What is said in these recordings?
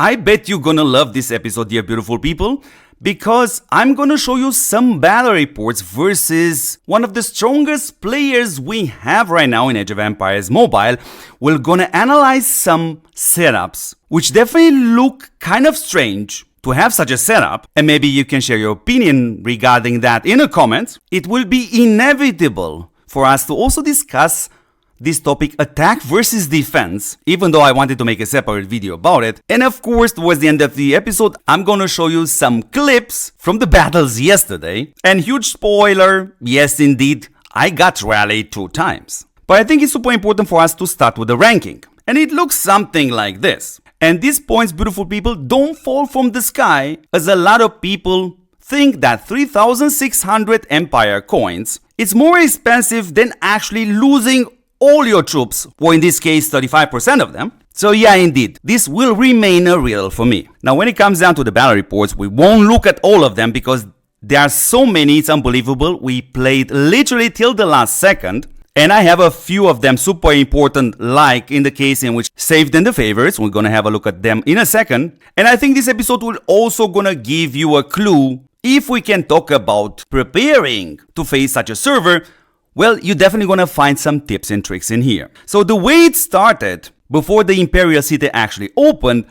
I bet you're gonna love this episode, dear beautiful people, because I'm gonna show you some battle reports versus one of the strongest players we have right now in Age of Empires Mobile. We're gonna analyze some setups, which definitely look kind of strange to have such a setup, and maybe you can share your opinion regarding that in the comments. It will be inevitable for us to also discuss this topic, attack versus defense, even though I wanted to make a separate video about it. And of course, towards the end of the episode, I'm gonna show you some clips from the battles yesterday. And huge spoiler, yes indeed, I got rallied 2 times. But I think it's super important for us to start with the ranking. And it looks something like this. And these points, beautiful people, don't fall from the sky, as a lot of people think that 3,600 Empire coins is more expensive than actually losing all your troops, or in this case 35% of them. So yeah, indeed, this will remain a riddle for me. Now when it comes down to the battle reports, we won't look at all of them because there are so many, it's unbelievable. We played literally till the last second, and I have a few of them super important, like in the case in which saved in the favorites. We're gonna have a look at them in a second. And I think this episode will also gonna give you a clue if we can talk about preparing to face such a server. Well, you're definitely gonna find some tips and tricks in here. So the way it started, before the Imperial City actually opened,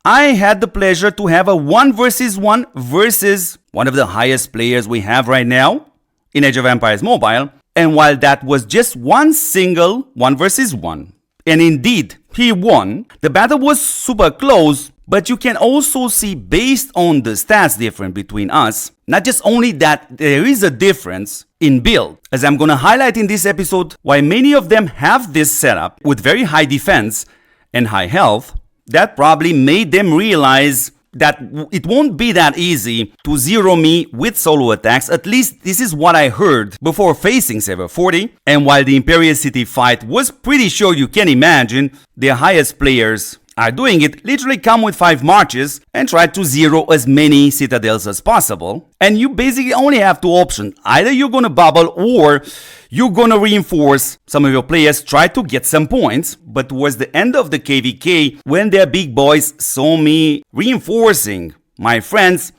I had the pleasure to have a 1 versus 1 versus one of the highest players we have right now in Age of Empires Mobile. And while that was just one single 1 versus 1, and indeed he won, the battle was super close. But you can also see, based on the stats difference between us, not just only that there is a difference in build, as I'm gonna highlight in this episode why many of them have this setup with very high defense and high health, that probably made them realize that it won't be that easy to zero me with solo attacks. At least this is what I heard before facing S40. And while the Imperial City fight was pretty sure, you can imagine, the highest players are doing it, literally come with 5 marches and try to zero as many citadels as possible. And you basically only have 2 options. Either you're gonna bubble or you're gonna reinforce some of your players, try to get some points. But towards the end of the KVK, when their big boys saw me reinforcing my friends,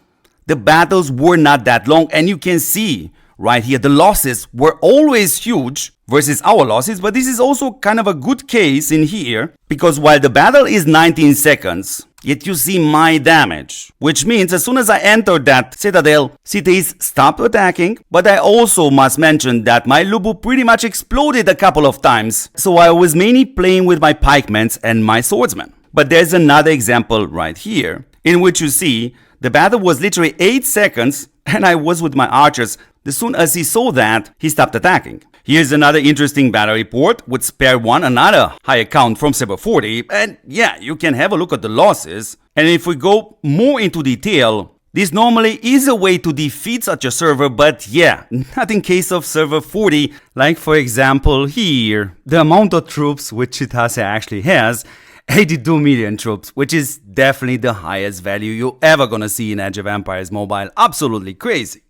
the battles were not that long. And you can see right here, the losses were always huge versus our losses, but this is also kind of a good case in here, because while the battle is 19 seconds, yet you see my damage, which means as soon as I entered that citadel, cities stopped attacking. But I also must mention that my Lubu pretty much exploded a couple of times, so I was mainly playing with my pikemen and my swordsmen. But there's another example right here, in which you see the battle was literally 8 seconds, and I was with my archers. As soon as he saw that, he stopped attacking. Here's another interesting battle report with Spare 1, another high account from S40. And yeah, you can have a look at the losses. And if we go more into detail, this normally is a way to defeat such a server, but yeah, not in case of server 40. Like for example here, the amount of troops which Chitase actually has, 82 million troops, which is definitely the highest value you're ever gonna see in Age of Empires Mobile. Absolutely crazy.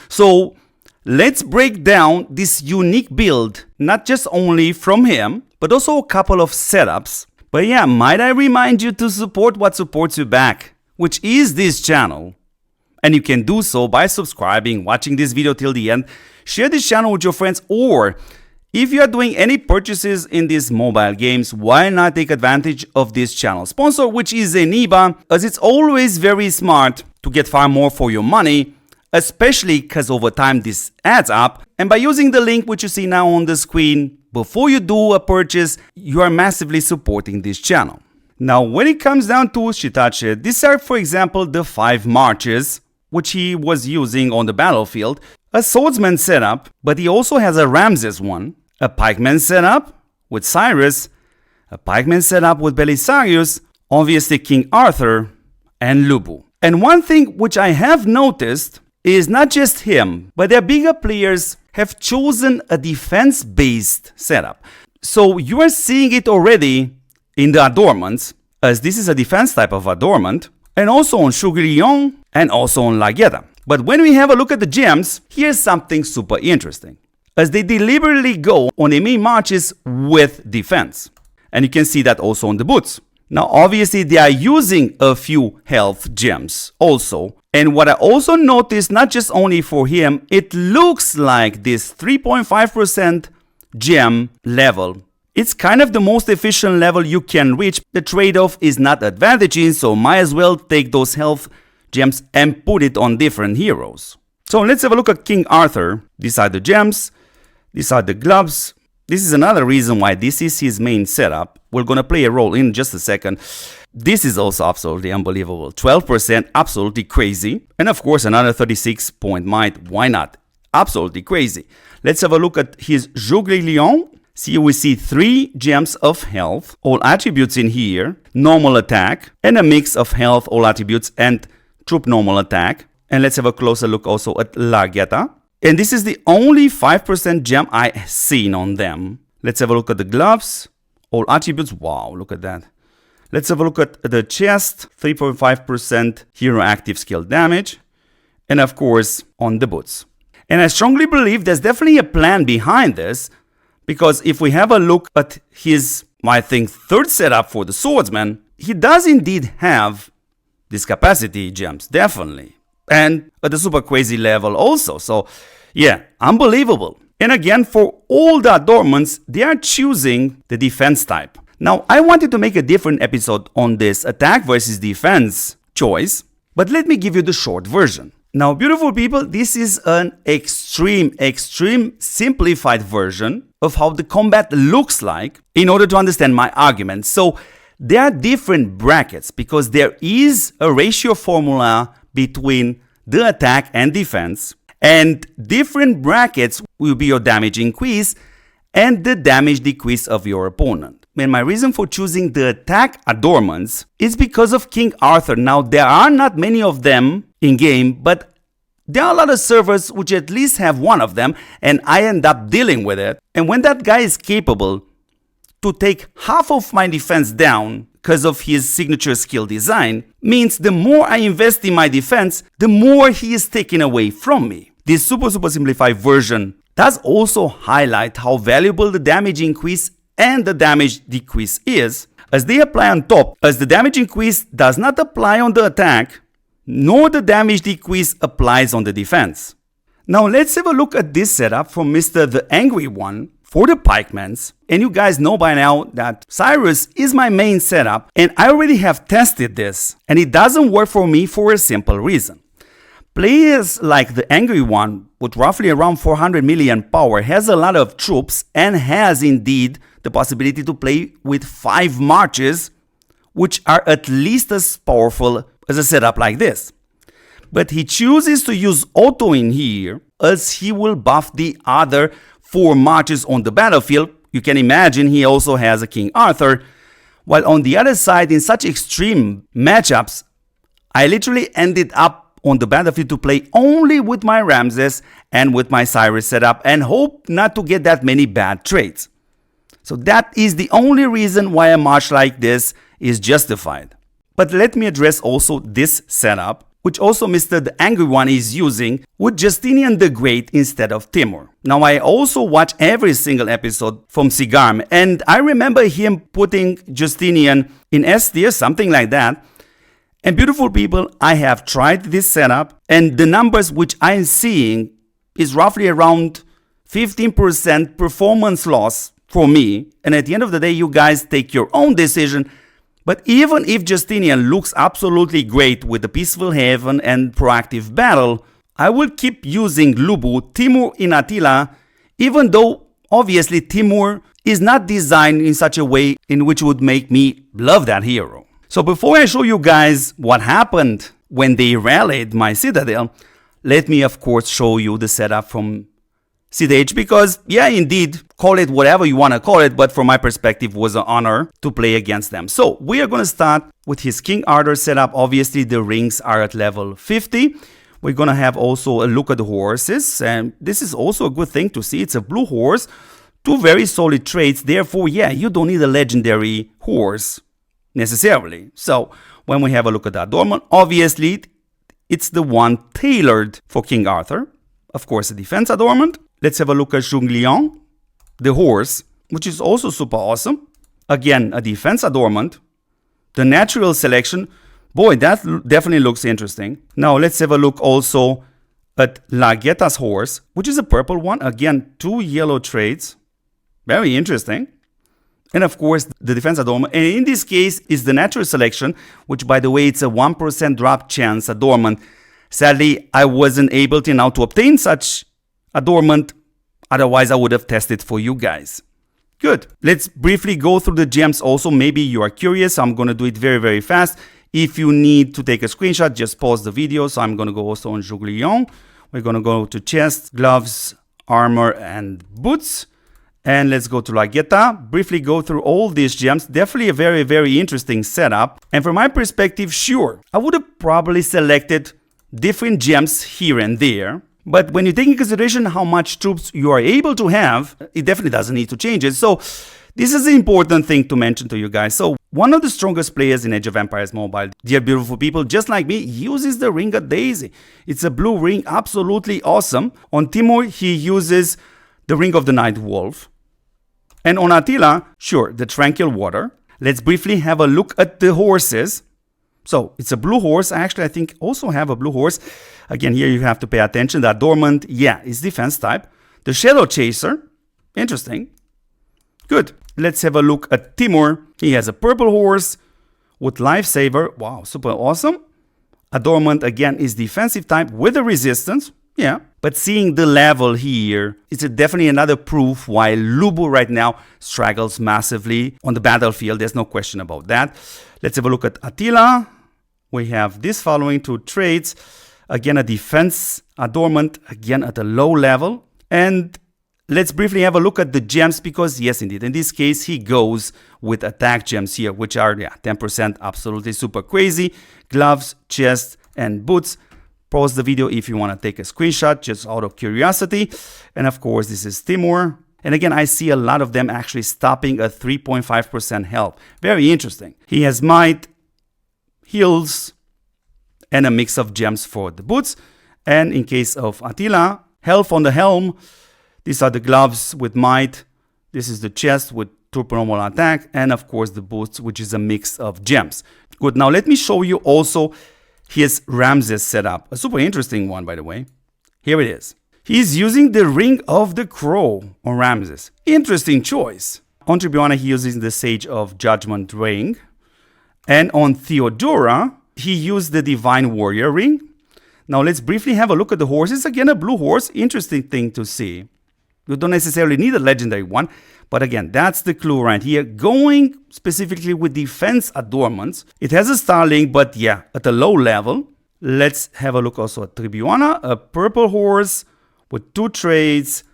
So let's break down this unique build, not just only from him, but also a couple of setups. But yeah, might I remind you to support what supports you back, which is this channel. And you can do so by subscribing, watching this video till the end, share this channel with your friends, or if you are doing any purchases in these mobile games, why not take advantage of this channel sponsor, which is Eneba, as it's always very smart to get far more for your money, especially because over time this adds up. And by using the link which you see now on the screen, before you do a purchase, you are massively supporting this channel. Now when it comes down to Chitache, these are for example the 5 marches which he was using on the battlefield. A swordsman setup, but he also has a Ramses one, a pikeman setup with Cyrus, a pikeman setup with Belisarius, obviously King Arthur, and Lubu. And one thing which I have noticed is not just him, but their bigger players have chosen a defense-based setup. So you are seeing it already in the adornments, as this is a defense type of adornment, and also on Chugrion and also on La Guerra. But when we have a look at the gems, here's something super interesting, as they deliberately go on enemy marches with defense. And you can see that also on the boots. Now, obviously, they are using a few health gems also. And what I also noticed, not just only for him, it looks like this 3.5% gem level. It's kind of the most efficient level you can reach. The trade-off is not advantaging, so might as well take those health gems and put it on different heroes. So let's have a look at King Arthur. These are the gems. These are the gloves. This is another reason why this is his main setup. We're going to play a role in just a second. This is also absolutely unbelievable. 12%, absolutely crazy. And of course, another 36 point might. Why not? Absolutely crazy. Let's have a look at his Jouglilion. See, we see 3 gems of health, all attributes in here, normal attack, and a mix of health, all attributes, and troop normal attack. And let's have a closer look also at Largetta. And this is the only 5% gem I've seen on them. Let's have a look at the gloves. All attributes. Wow, look at that. Let's have a look at the chest. 3.5% hero active skill damage. And of course, on the boots. And I strongly believe there's definitely a plan behind this. Because if we have a look at his, I think, third setup for the swordsman, he does indeed have these capacity gems, definitely. And at the super crazy level also. So yeah, unbelievable. And again, for all the adornments, they are choosing the defense type. Now, I wanted to make a different episode on this attack versus defense choice, but let me give you the short version. Now, beautiful people, this is an extreme simplified version of how the combat looks like in order to understand my argument. So there are different brackets because there is a ratio formula between the attack and defense, and different brackets will be your damage increase and the damage decrease of your opponent. And my reason for choosing the attack adornments is because of King Arthur. Now, there are not many of them in game, but there are a lot of servers which at least have one of them, and I end up dealing with it. And when that guy is capable to take half of my defense down because of his signature skill design, means the more I invest in my defense, the more he is taken away from me. This super simplified version does also highlight how valuable the damage increase and the damage decrease is, as they apply on top, as the damage increase does not apply on the attack, nor the damage decrease applies on the defense. Now let's have a look at this setup from Mr. the Angry One for the Pikemans. And you guys know by now that Cyrus is my main setup, and I already have tested this, and it doesn't work for me for a simple reason. Players like the Angry One, with roughly around 400 million power, has a lot of troops and has indeed the possibility to play with 5 marches, which are at least as powerful as a setup like this. But he chooses to use auto in here, as he will buff the other 4 marches on the battlefield. You can imagine he also has a King Arthur, while on the other side, in such extreme matchups, I literally ended up on the battlefield to play only with my Ramses and with my Cyrus setup and hope not to get that many bad trades. So that is the only reason why a march like this is justified. But let me address also this setup, which also Mr. the Angry One is using with Justinian the Great instead of Timur. Now, I also watch every single episode from Sigarm, and I remember him putting Justinian in S tier, something like that. And beautiful people, I have tried this setup, and the numbers which I'm seeing is roughly around 15% performance loss for me. And at the end of the day, you guys take your own decision. But even if Justinian looks absolutely great with the Peaceful Haven and Proactive Battle, I will keep using Lubu, Timur in Attila, even though obviously Timur is not designed in such a way in which would make me love that hero. So before I show you guys what happened when they rallied my citadel, let me of course show you the setup from CDH, because yeah, indeed, call it whatever you want to call it, but from my perspective was an honor to play against them. So we are going to start with his King Arthur setup. Obviously the rings are at level 50. We're going to have also a look at the horses, and this is also a good thing to see. It's a blue horse, 2 very solid traits. Therefore, yeah, you don't need a legendary horse necessarily. So when we have a look at the adornment, obviously it's the one tailored for King Arthur. Of course, a defense adornment. Let's have a look at Jouglilion, the horse, which is also super awesome. Again, a defense adornment. The natural selection, boy, that definitely looks interesting. Now let's have a look also at Lagueta's horse, which is a purple one. Again, 2 yellow traits. Very interesting. And of course, the defense adornment. And in this case, is the natural selection, which by the way, it's a 1% drop chance adornment. Sadly, I wasn't able to now to obtain such adornment. Otherwise, I would have tested for you guys. Good. Let's briefly go through the gems also. Maybe you are curious. I'm going to do it very, very fast. If you need to take a screenshot, just pause the video. So I'm going to go also on Jouglion. We're going to go to chest, gloves, armor, and boots. And let's go to Lagueta. Briefly go through all these gems. Definitely a very, very interesting setup. And from my perspective, sure, I would have probably selected different gems here and there. But when you take into consideration how much troops you are able to have, it definitely doesn't need to change it. So this is an important thing to mention to you guys. So one of the strongest players in Age of Empires Mobile, dear beautiful people, just like me, uses the Ring of Daisy. It's a blue ring, absolutely awesome. On Timur, he uses the Ring of the Night Wolf. And on Attila, sure, the Tranquil Water. Let's briefly have a look at the horses. So it's a blue horse. Actually, I think also have a blue horse. Again, here you have to pay attention. The adornment, yeah, is defense type. The Shadow Chaser, interesting. Good. Let's have a look at Timur. He has a purple horse with Lifesaver. Wow, super awesome. Adornment, again, is defensive type with a resistance. Yeah, but seeing the level here, it's definitely another proof why Lubu right now struggles massively on the battlefield. There's no question about that. Let's have a look at Attila. We have this following 2 traits. Again, a defense adornment, again at a low level. And let's briefly have a look at the gems because, yes, indeed, in this case, he goes with attack gems here, which are 10%, absolutely super crazy. Gloves, chest, and boots. Pause the video if you want to take a screenshot, just out of curiosity. And of course, this is Timur. And again, I see a lot of them actually stopping at 3.5% health. Very interesting. He has might, heals, and a mix of gems for the boots. And in case of Attila, health on the helm. These are the gloves with might. This is the chest with troop normal attack. And of course, the boots, which is a mix of gems. Good. Now, let me show you also his Ramses setup. A super interesting one, by the way. Here it is. He's using the Ring of the Crow on Ramses. Interesting choice. On Tribuana, he uses the Sage of Judgment ring. And on Theodora, he used the Divine Warrior ring. Now let's briefly have a look at the horses. Again, a blue horse. Interesting thing to see. You don't necessarily need a legendary one. But again, that's the clue right here. Going specifically with defense adornments. It has a Starling, but yeah, at a low level. Let's have a look also at Tribuana. A purple horse with 2 traits.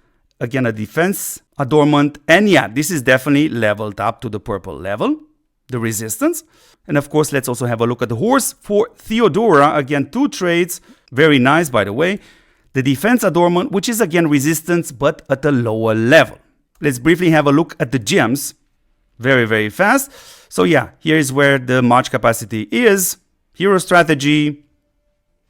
Again, a defense adornment. And yeah, this is definitely leveled up to the purple level. The resistance. And of course, let's also have a look at the horse for Theodora. Again, 2 traits. Very nice, by the way. The defense adornment, which is again resistance, but at a lower level. Let's briefly have a look at the gems. Very, very fast. So yeah, here is where the march capacity is. Hero strategy.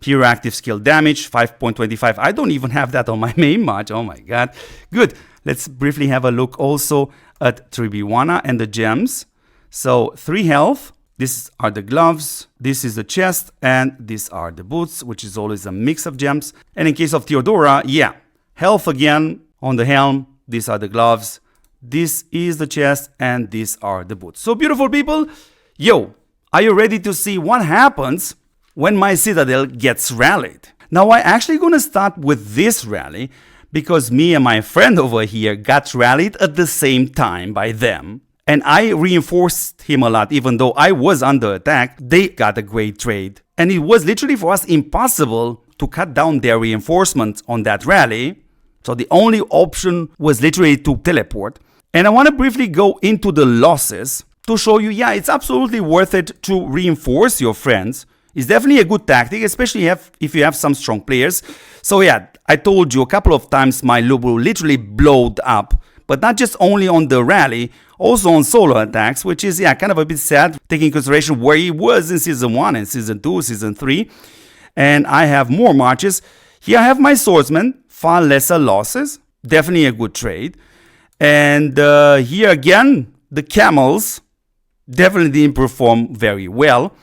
Hero active skill damage, 5.25. I don't even have that on my main march. Oh my god. Good. Let's briefly have a look also at Tribuana and the gems. So 3 health. These are the gloves, this is the chest, and these are the boots, which is always a mix of gems. And in case of Theodora, yeah, health again on the helm, these are the gloves, this is the chest, and these are the boots. So beautiful people, yo, are you ready to see what happens when my citadel gets rallied? Now I'm actually going to start with this rally because me and my friend over here got rallied at the same time by them. And I reinforced him a lot, even though I was under attack. They got a great trade. And it was literally for us impossible to cut down their reinforcements on that rally. So the only option was literally to teleport. And I want to briefly go into the losses to show you, yeah, it's absolutely worth it to reinforce your friends. It's definitely a good tactic, especially if you have some strong players. So yeah, I told you a couple of times my Lubu literally blowed up. But not just only on the rally, also on solo attacks, which is, yeah, kind of a bit sad, taking into consideration where he was in Season 1 and Season 2, Season 3. And I have more marches. Here I have my swordsman, far lesser losses, definitely a good trade. And here again, the camels, definitely didn't perform very well.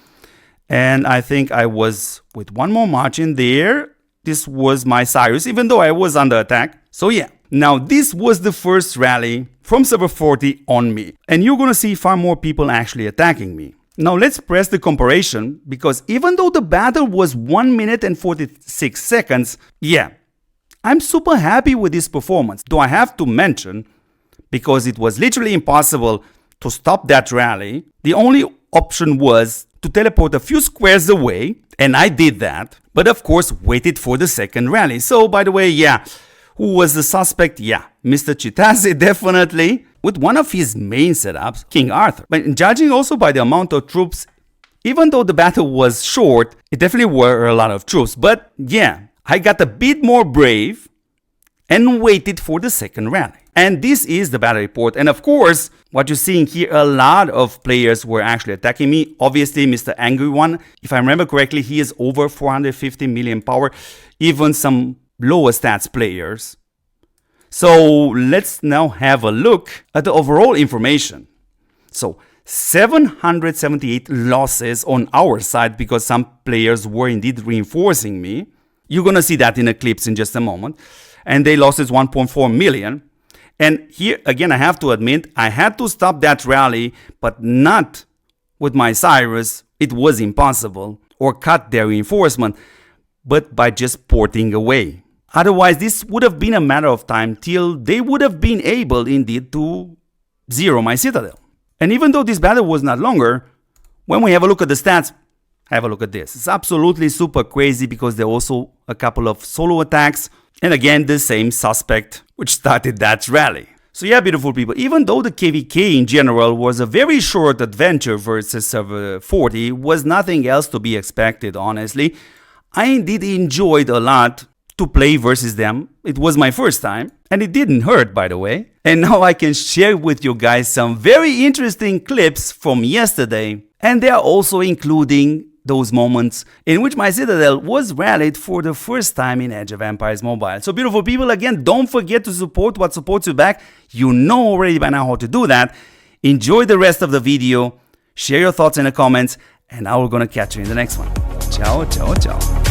And I think I was with one more margin there. This was my Cyrus, even though I was under attack. So yeah, now this was the first rally from server 40 on me. And you're gonna see far more people actually attacking me. Now let's press the comparison, because even though the battle was 1 minute and 46 seconds, yeah, I'm super happy with this performance. Though I have to mention, because it was literally impossible to stop that rally, the only option was to teleport a few squares away, and I did that, but of course waited for the second rally. So by the way, yeah, who was the suspect? Yeah, Mr. Chitase, definitely, with one of his main setups, King Arthur. But judging also by the amount of troops, even though the battle was short, it definitely were a lot of troops. But yeah, I got a bit more brave and waited for the second rally. And this is the battle report. And of course, what you're seeing here, a lot of players were actually attacking me. Obviously, Mr. Angry One, if I remember correctly, he is over 450 million power. Even some lower stats players. So let's now have a look at the overall information. So 778 losses on our side because some players were indeed reinforcing me. You're gonna see that in the clips in just a moment. And they lost 1.4 million. And here again, I have to admit, I had to stop that rally, but not with my Cyrus. It was impossible, or cut their reinforcement, but by just porting away. Otherwise, this would have been a matter of time till they would have been able indeed to zero my citadel. And even though this battle was not longer, when we have a look at the stats, have a look at this. It's absolutely super crazy because there are also a couple of solo attacks. And again, the same suspect which started that rally. So yeah, beautiful people, even though the KVK in general was a very short adventure versus server 40, was nothing else to be expected, honestly. I indeed enjoyed a lot to play versus them. It was my first time, and it didn't hurt, by the way. And now I can share with you guys some very interesting clips from yesterday, and they are also including those moments in which my citadel was rallied for the first time in Age of Empires Mobile. So beautiful people, again, don't forget to support what supports you back. You know already by now how to do that. Enjoy the rest of the video, share your thoughts in the comments, and now we're gonna catch you in the next one. Ciao, ciao, ciao.